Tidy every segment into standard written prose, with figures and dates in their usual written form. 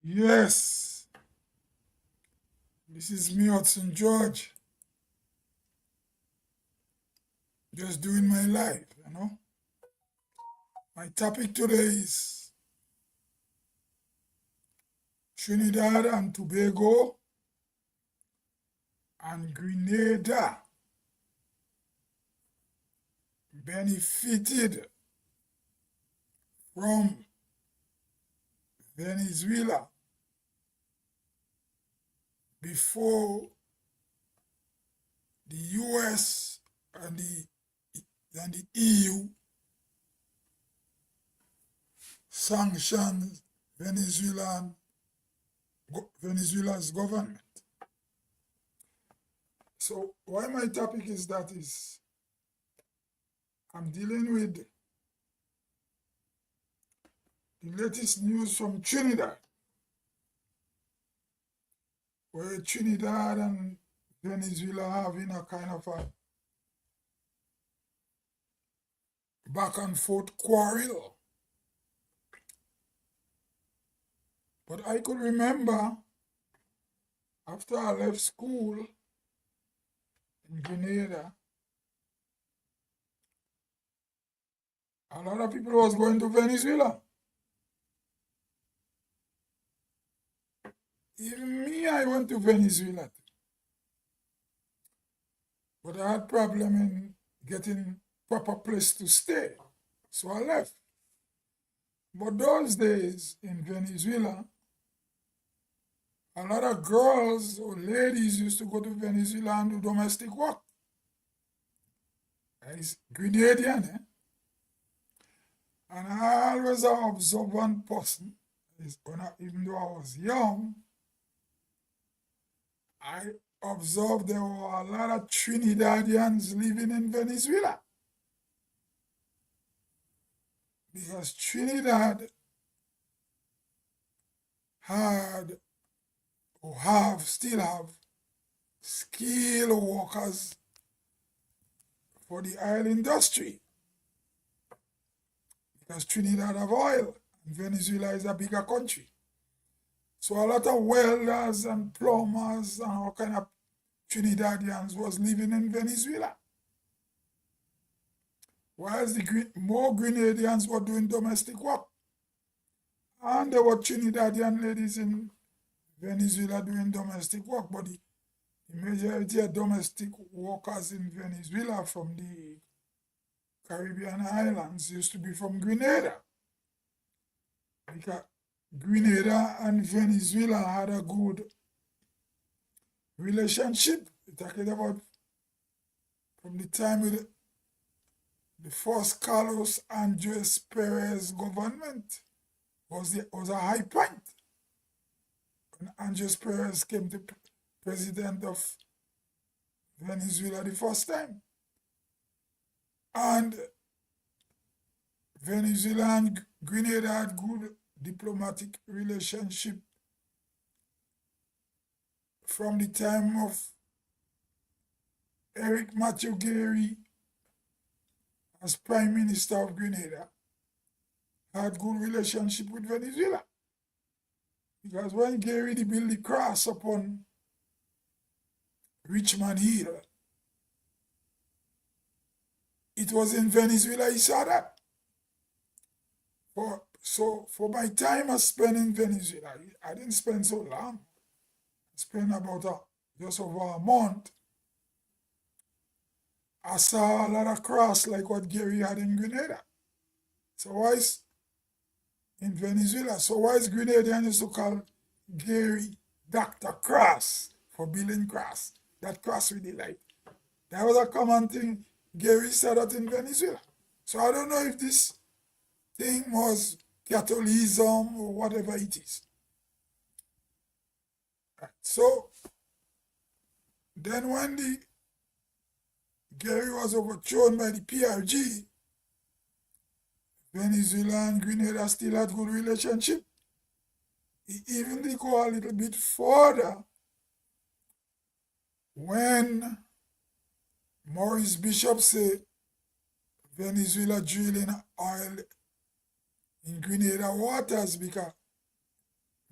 Yes, this is me, Hudson George, just doing my life. My topic today is Trinidad and Tobago and Grenada benefited from Venezuela before the US and the EU sanctioned Venezuela's government. So why my topic is that is I'm dealing with the latest news from Trinidad, where Trinidad and Venezuela having a kind of a back and forth quarrel. But I could remember after I left school in Grenada, a lot of people was going to Venezuela. Even me, I went to Venezuela. But I had problem in getting proper place to stay. So I left. But those days in Venezuela, a lot of girls or ladies used to go to Venezuela and do domestic work. It's Grenadian, eh? And I always observed one person, even though I was young, I observed there were a lot of Trinidadians living in Venezuela. Because Trinidad had or still have skilled workers for the oil industry. Because Trinidad have oil and Venezuela is a bigger country. So a lot of welders and plumbers and all kind of Trinidadians was living in Venezuela. Whilst more Grenadians were doing domestic work. And there were Trinidadian ladies in Venezuela doing domestic work, but the majority of domestic workers in Venezuela from the Caribbean islands used to be from Grenada. Because Grenada and Venezuela had a good relationship. Talking about from the time of the first Carlos Andres Perez government was a high point. When Andres Perez came to president of Venezuela the first time. And Venezuela and Grenada had good diplomatic relationship from the time of Eric Matthew Gary as Prime Minister of Grenada, had good relationship with Venezuela. Because when Gary built the cross upon Richmond Hill, it was in Venezuela he saw that. So for my time I spent in Venezuela, I didn't spend so long. I spent about just over a month. I saw a lot of cross like what Gary had in Grenada. So why is in Venezuela? So why is Grenadian used to call Gary Dr. Cross for building cross? That cross really like. That was a common thing Gary said that in Venezuela. So I don't know if this thing was Catholicism or whatever it is. Right. So then when the Gary was overthrown by the PRG, Venezuela and Grenada still had good relationship. He even did go a little bit further when Maurice Bishop said Venezuela drilling oil in Grenada waters because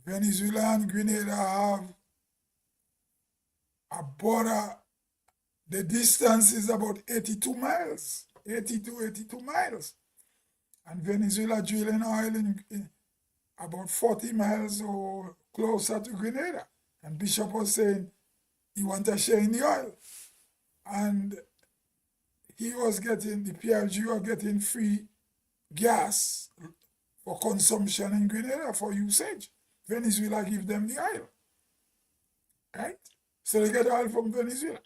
Venezuela and Grenada have a border. The distance is about 82 miles, 82 miles. And Venezuela drilling oil in about 40 miles or closer to Grenada. And Bishop was saying he wanted to share in the oil. And he was getting, the PRG were getting free gas for consumption in Grenada for usage. Venezuela give them the oil. Right? So they get oil from Venezuela.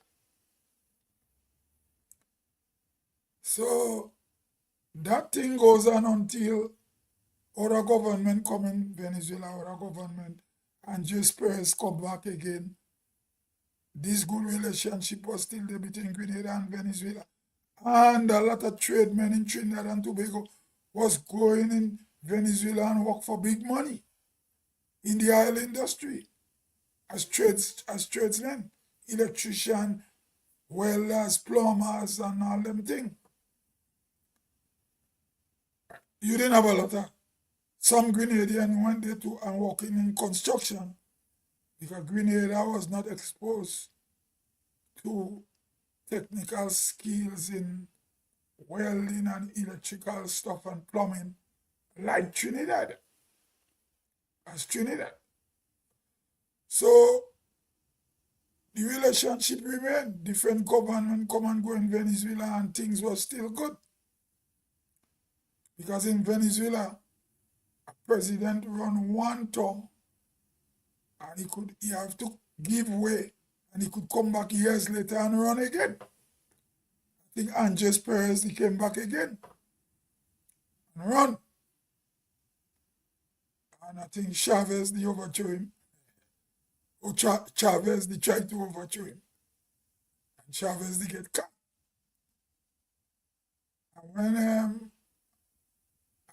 So that thing goes on until other government come in Venezuela, other government, and just Perez come back again. This good relationship was still there between Grenada and Venezuela. And a lot of trade men in Trinidad and Tobago was going in Venezuela and work for big money in the oil industry as tradesmen, electrician, welders, plumbers, and all them things. You didn't have a lot of some Grenadian went there too and working in construction because Grenada was not exposed to technical skills in welding and electrical stuff and plumbing like Trinidad, as Trinidad. So the relationship remained. Different government come and go in Venezuela and things were still good. Because in Venezuela, a president run one term and he have to give way and he could come back years later and run again. I think Andres Perez, he came back again and run. And I think Chavez, they overthrew him. Or Chavez, they tried to overthrow him. And Chavez, they get caught. And when the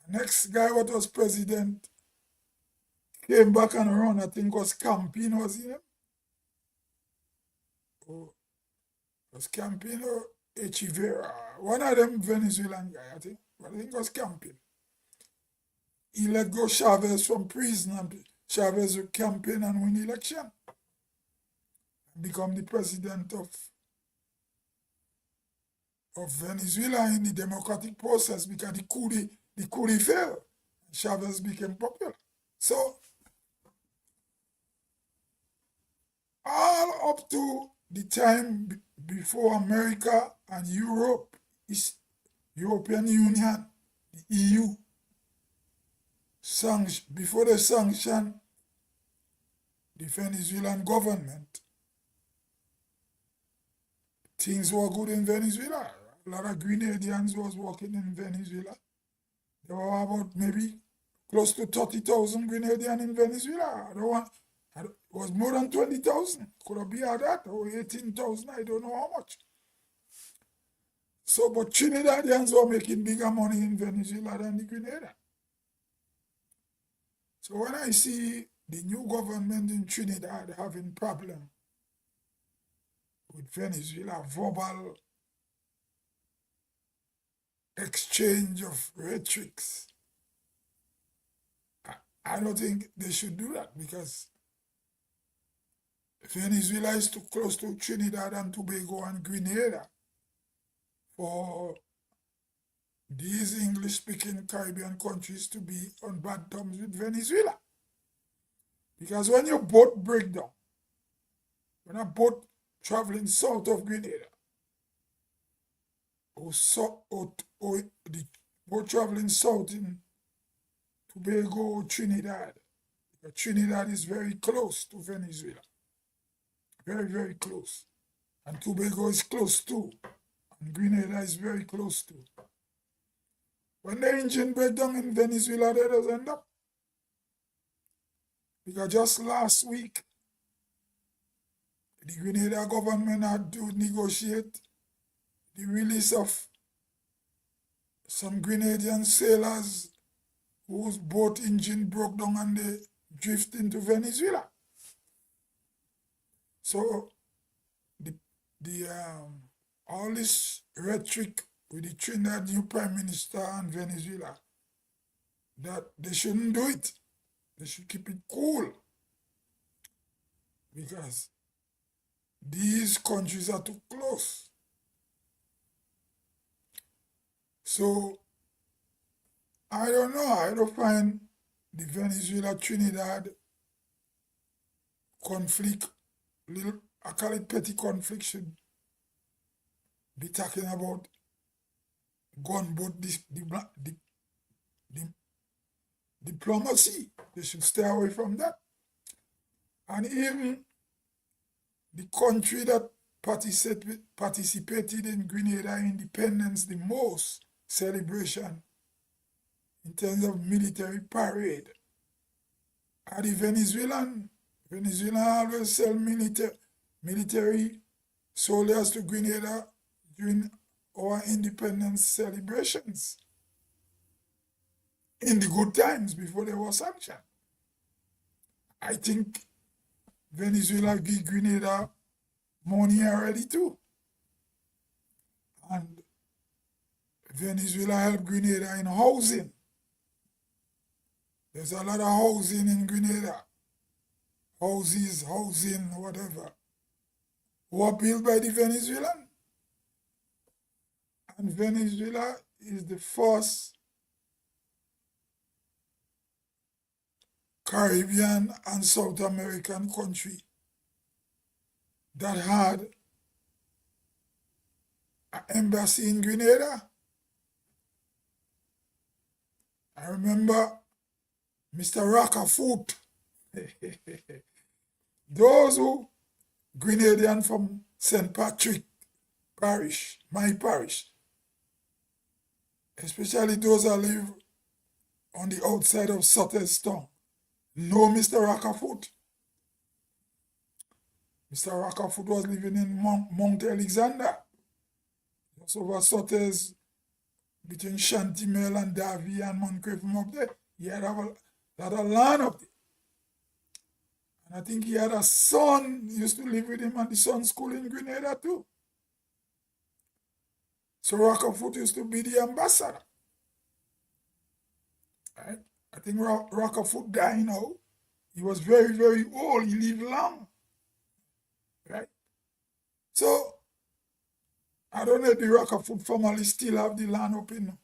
next guy what was president came back and run, I think was Campino, was him? Or was Campino Echeverria? One of them Venezuelan guy, I think. But I think it was Campino. He let go Chavez from prison and Chavez would campaign and win election. And become the president of Venezuela in the democratic process because the coup failed. Chavez became popular. So all up to the time before America and Europe, European Union, the EU, before they sanctioned the Venezuelan government, things were good in Venezuela. A lot of Grenadians was working in Venezuela. There were about maybe close to 30,000 Grenadians in Venezuela. It was more than 20,000. Could have been at that, or 18,000, I don't know how much. So, but Trinidadians were making bigger money in Venezuela than the Grenada. So when I see the new government in Trinidad having problem with Venezuela, verbal exchange of rhetorics, I don't think they should do that because Venezuela is too close to Trinidad and Tobago and Grenada for these English-speaking Caribbean countries to be on bad terms with Venezuela. Because when your boat break down, when a boat traveling south of Grenada, or the boat traveling south in Tobago or Trinidad, because Trinidad is very close to Venezuela. Very, very close. And Tobago is close too. And Grenada is very close too. When the engine break down in Venezuela, they doesn't end up. Because just last week, the Grenada government had to negotiate the release of some Grenadian sailors whose boat engine broke down and they drift into Venezuela. So all this rhetoric with the Trinidad new prime minister and Venezuela, that they shouldn't do it. They should keep it cool because these countries are too close. So I don't know. I don't find the Venezuela Trinidad conflict, little, I call it petty conflict, should be talking about gunboat the diplomacy. They should stay away from that. And even the country that participated in Grenada independence the most celebration in terms of military parade are the Venezuelan. Venezuela always sell military soldiers to Grenada during our independence celebrations in the good times before there was sanction. I think Venezuela give Grenada money already too. And Venezuela helped Grenada in housing. There's a lot of housing in Grenada. Houses, housing, whatever. Were built by the Venezuelan. And Venezuela is the first Caribbean and South American country that had an embassy in Grenada. I remember Mr. Rockerfoot. Those who Grenadian from St. Patrick Parish, my parish, especially those that live on the outside of Sutter's Town, know Mr. Rockerfoot. Mr. Rockerfoot was living in Mount Alexander, just over Sutter's, between Shantimel and Davie and Moncrief from up there. He had a lot of land up there. And I think he had a son, he used to live with him at the son's school in Grenada too. So Rockerfoot used to be the ambassador. Right? I think Rockerfoot died now. He was very, very old. He lived long. Right? So, I don't know if the Rockerfoot family still have the land up in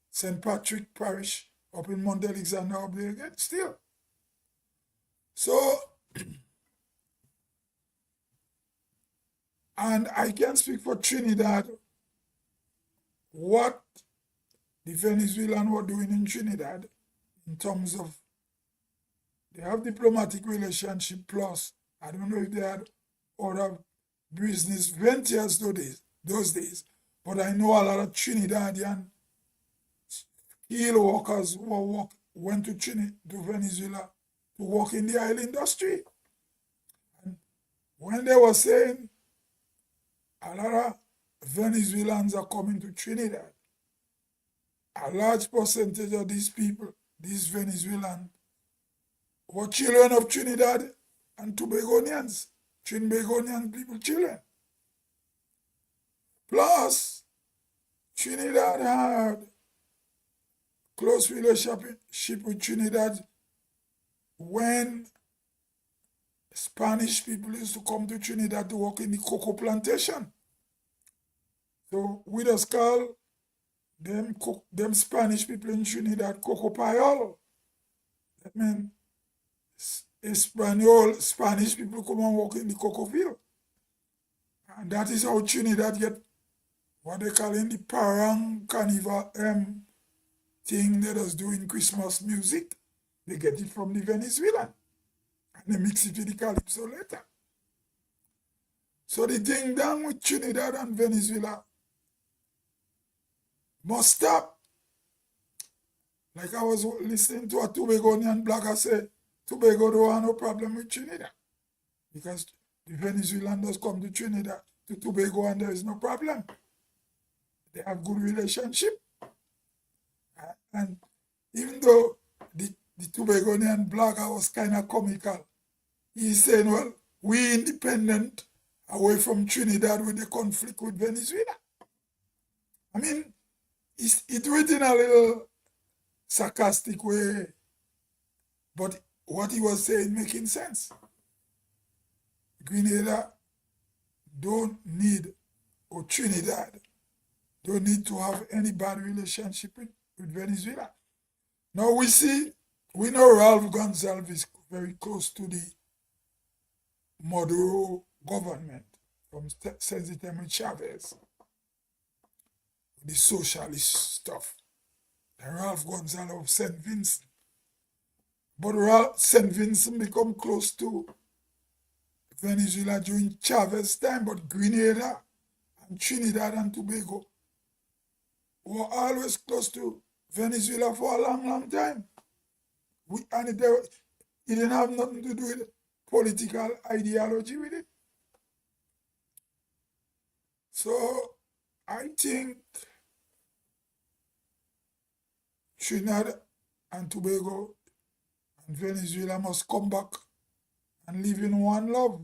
St. Patrick Parish, up in Mount Alexander up there again, still. So, and I can speak for Trinidad, what the Venezuelans were doing in Trinidad in terms of, they have diplomatic relationship plus, I don't know if they had other business ventures those days, but I know a lot of Trinidadian skilled workers who went to Venezuela to work in the oil industry. And when they were saying a lot of Venezuelans are coming to Trinidad, a large percentage of these people, these Venezuelans, were children of Trinidad and Tobagonians, Trinbagonian people, children. Plus, Trinidad had close relationship with Trinidad when Spanish people used to come to Trinidad to work in the cocoa plantation. So we just call them Spanish people in Trinidad cocoa payol. That means Spanish people come and work in the cocoa field. And that is how Trinidad get what they call in the Parang Carnival thing they just do in Christmas music. They get it from the Venezuelan. And they mix it with the Calypso later. So the thing done with Trinidad and Venezuela must stop. Like I was listening to a Tobagonian blogger say, Tobago don't have no problem with Trinidad. Because the Venezuelans just come to Trinidad, to Tobago, and there is no problem. They have good relationship. And even though the Tobagonian blogger was kind of comical, he's saying, well, we independent away from Trinidad with the conflict with Venezuela. I mean, it do it in a little sarcastic way, but what he was saying making sense. Grenada don't need, or Trinidad don't need to have any bad relationship with Venezuela. Now we know Ralph Gonsalves is very close to the Maduro government from Sensitemry Chavez, the socialist stuff. And Ralph Gonsalves of St. Vincent. But St. Vincent become close to Venezuela during Chavez time, but Grenada and Trinidad and Tobago were always close to Venezuela for a long, long time. And it didn't have nothing to do with political ideology with it. So I think Trinidad and Tobago and Venezuela must come back and live in one love.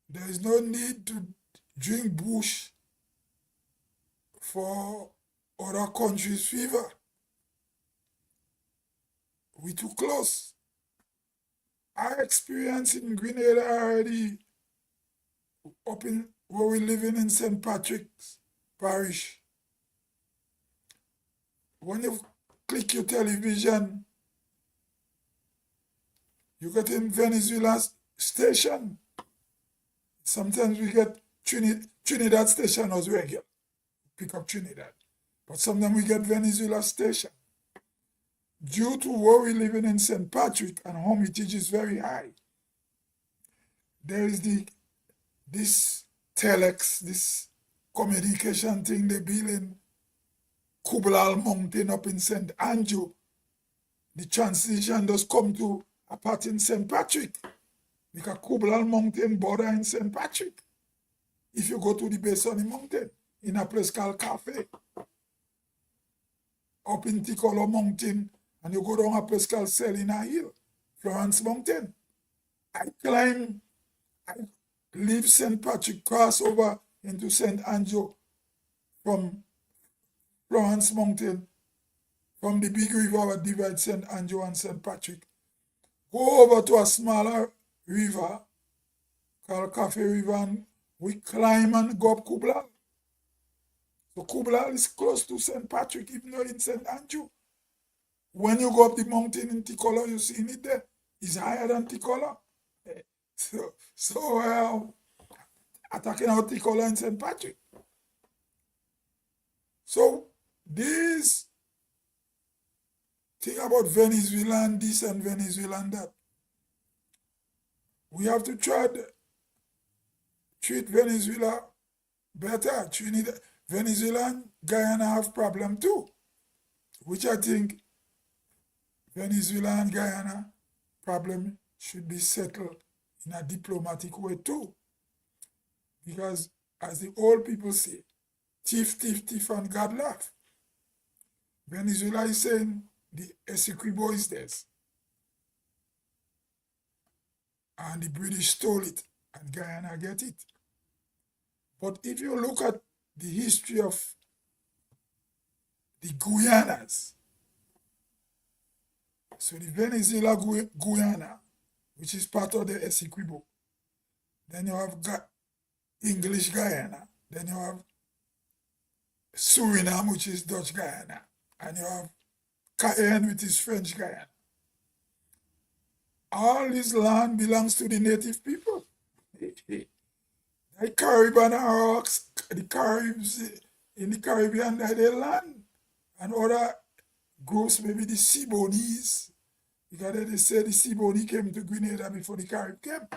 There is no need to drink bush for other countries' fever. We too close. I experienced in Grenada already, up in where we living in St. Patrick's Parish. When you click your television, you get in Venezuela's station. Sometimes we get Trinidad station as regular. Pick up Trinidad. But sometimes we get Venezuela station. Due to where we living in St. Patrick and hermitage is very high, there is this telex, this communication thing they build in Kublal Mountain up in St. Andrew. The transition does come to a part in St. Patrick, because Kublal Mountain border in St. Patrick. If you go to the base of the mountain, in a place called Cafe, up in Ticolo Mountain, and you go down a place called Selina Hill, Florence Mountain. I leave St. Patrick, cross over into St. Andrew from Florence Mountain, from the big river that divides St. Andrew and St. Patrick. Go over to a smaller river called Cafe River, and we climb and go up Kublal. So Kublal is close to St. Patrick, even though in St. Andrew. When you go up the mountain in Ticolo, you see it there. It's higher than Ticolo. So attacking out Ticolo and St. Patrick. So this thing about Venezuela and this and Venezuela and that, we have to try to treat Venezuela better. Venezuela and Guyana have problem too, which I think Venezuela and Guyana problem should be settled in a diplomatic way too. Because as the old people say, thief, thief, thief, and God laugh. Venezuela is saying the Essequibo is theirs. And the British stole it, and Guyana get it. But if you look at the history of the Guyanas, so the Venezuela Guyana, which is part of the Essequibo, then you have English Guyana, then you have Suriname, which is Dutch Guyana, and you have Cayenne, which is French Guyana. All this land belongs to the native people. The Caribbean Arawaks, the Caribs in the Caribbean, they land. And other groups, maybe the Seabonese, because they say the Seabonese came to Grenada before the Carib came.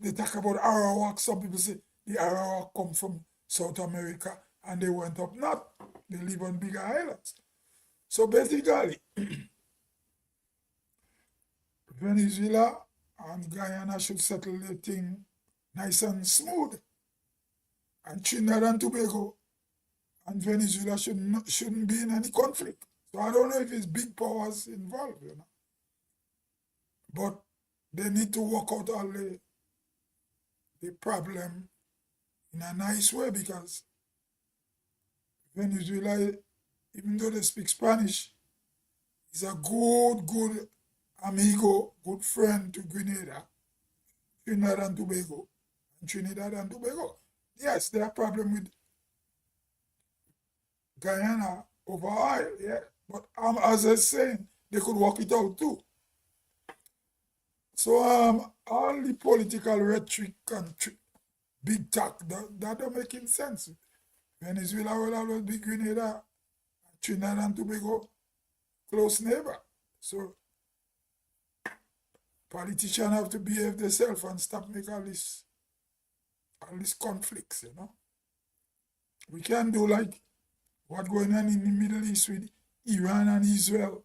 They talk about Arawak. Some people say the Arawak come from South America and they went up north. They live on bigger islands. So basically, Venezuela and Guyana should settle the thing nice and smooth. And Trinidad and Tobago and Venezuela shouldn't be in any conflict. So I don't know if it's big powers involved, But they need to work out all the problem in a nice way, because Venezuela, even though they speak Spanish, is a good amigo, good friend to Grenada, Trinidad and Tobago, and Trinidad and Tobago. Yes, there are problems with Guyana over oil, yeah. But as I was saying, they could work it out too. So all the political rhetoric and big talk, that don't make any sense. Venezuela will always be Grenada, Trinidad and Tobago, close neighbor. So politicians have to behave themselves and stop making all these conflicts, you know. We can do like what going on in the Middle East with Iran and Israel.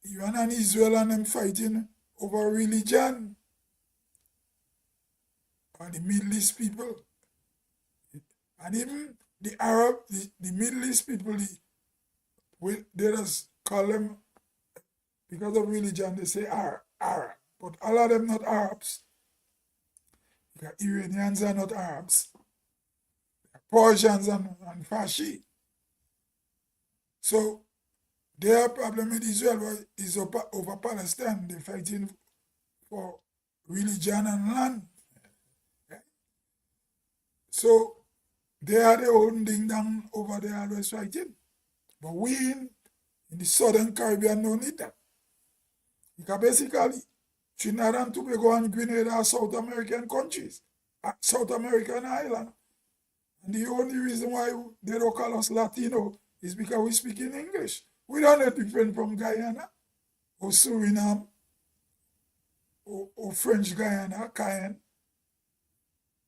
Iran and Israel and them fighting over religion. And the Middle East people. And even the Arab, the Middle East people, they just call them, because of religion, they say Arab. But all of them not Arabs. Because Iranians are not Arabs. Persians and Farsi. So their problem with Israel is over Palestine. They're fighting for religion and land. So they are the own ding dong over there always fighting. But we in the Southern Caribbean don't need that. Because basically, Trinidad and Tobago and Grenada are South American countries, South American island. And the only reason why they don't call us Latino is because we speak in English. We don't know different from Guyana or Suriname or French Guyana, Cayenne,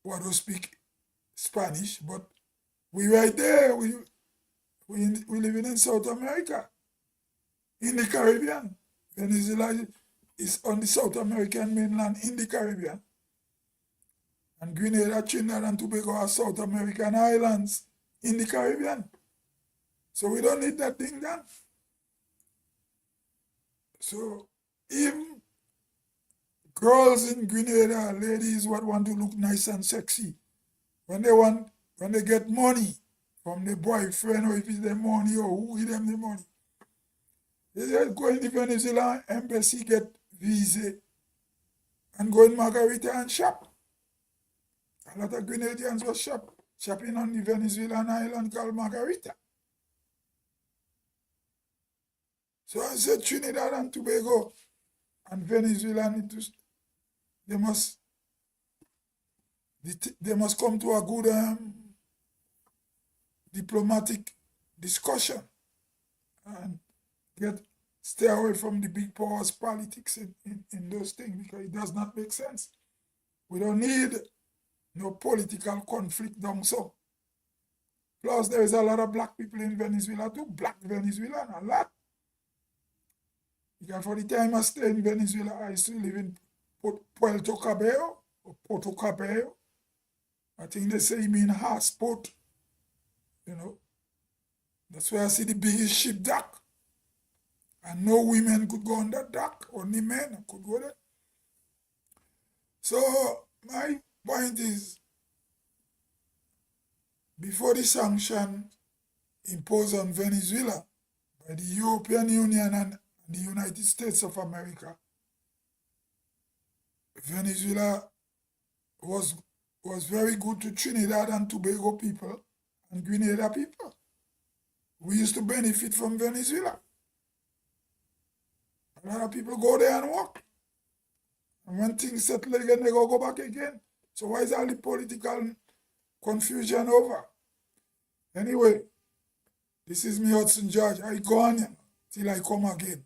who don't speak Spanish, but we right there. We living in South America, in the Caribbean. Venezuela is on the South American mainland in the Caribbean. And Grenada, Trinidad, and Tobago are South American islands in the Caribbean. So we don't need that thing done. So even girls in Grenada, ladies what want to look nice and sexy, when they get money from the boyfriend, or if it's their money or who give them the money, they just go in the Venezuela embassy, get visa, and go in Margarita and shop. A lot of Grenadians were shopping on the Venezuelan island called Margarita. So I said Trinidad and Tobago and Venezuela they must come to a good diplomatic discussion and stay away from the big powers politics in those things, because it does not make sense. We don't need no political conflict down so. Plus, there is a lot of black people in Venezuela too, black Venezuelan, a lot. Because for the time I stayed in Venezuela, I used to live in Puerto Cabello, or Puerto Cabello. I think they say you mean Hassport, you know. That's where I see the biggest ship dock. And no women could go on that dock, only men could go there. So my point is, before the sanction imposed on Venezuela by the European Union and the United States of America, Venezuela was very good to Trinidad and Tobago people and Grenada people. We used to benefit from Venezuela. A lot of people go there and work. And when things settle again, they go back again. So why is all the political confusion over? Anyway, this is me, Hudson George. I go on till I come again.